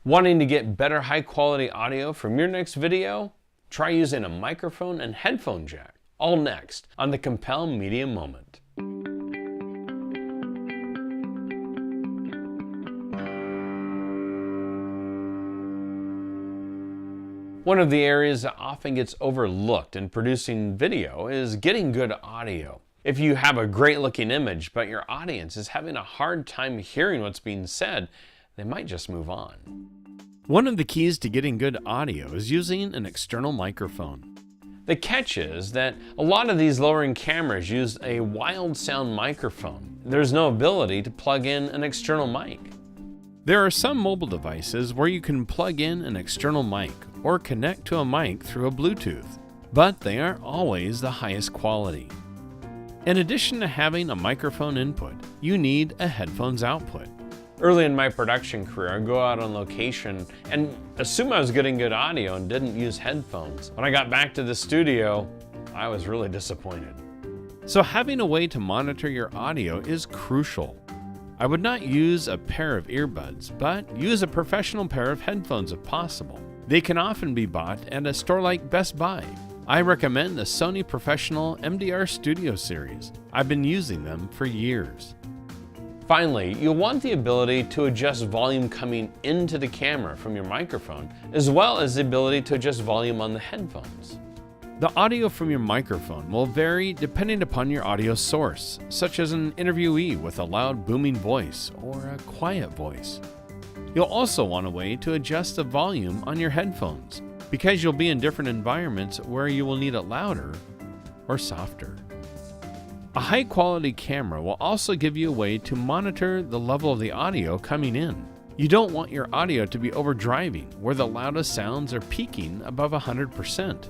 Wanting to get better high quality audio from your next video? Try using a microphone and headphone jack. All next on the Compel Media Moment. One of the areas that often gets overlooked in producing video is getting good audio. If you have a great looking image, but your audience is having a hard time hearing what's being said, they might just move on. One of the keys to getting good audio is using an external microphone. The catch is that a lot of these lower-end cameras use a wild sound microphone. There's no ability to plug in an external mic. There are some mobile devices where you can plug in an external mic or connect to a mic through a Bluetooth, but they aren't always the highest quality. In addition to having a microphone input, you need a headphones output. Early in my production career, I'd go out on location and assume I was getting good audio and didn't use headphones. When I got back to the studio, I was really disappointed. So having a way to monitor your audio is crucial. I would not use a pair of earbuds, but use a professional pair of headphones if possible. They can often be bought at a store like Best Buy. I recommend the Sony Professional MDR Studio series. I've been using them for years. Finally, you'll want the ability to adjust volume coming into the camera from your microphone, as well as the ability to adjust volume on the headphones. The audio from your microphone will vary depending upon your audio source, such as an interviewee with a loud booming voice or a quiet voice. You'll also want a way to adjust the volume on your headphones, because you'll be in different environments where you will need it louder or softer. A high-quality camera will also give you a way to monitor the level of the audio coming in. You don't want your audio to be overdriving, where the loudest sounds are peaking above 100%.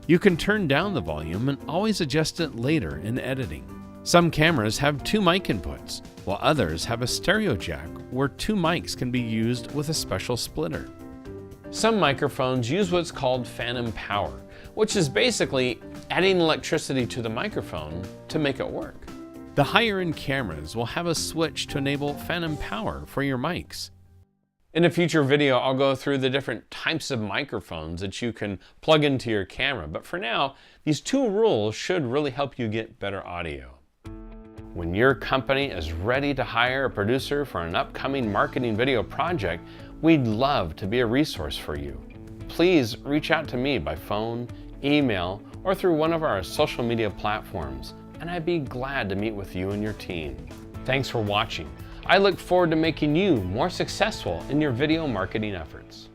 You can turn down the volume and always adjust it later in editing. Some cameras have 2 mic inputs, while others have a stereo jack where 2 mics can be used with a special splitter. Some microphones use what's called phantom power, which is basically adding electricity to the microphone to make it work. The higher-end cameras will have a switch to enable phantom power for your mics. In a future video, I'll go through the different types of microphones that you can plug into your camera, but for now, these 2 rules should really help you get better audio. When your company is ready to hire a producer for an upcoming marketing video project, we'd love to be a resource for you. Please reach out to me by phone, email, or through one of our social media platforms, and I'd be glad to meet with you and your team. Thanks for watching. I look forward to making you more successful in your video marketing efforts.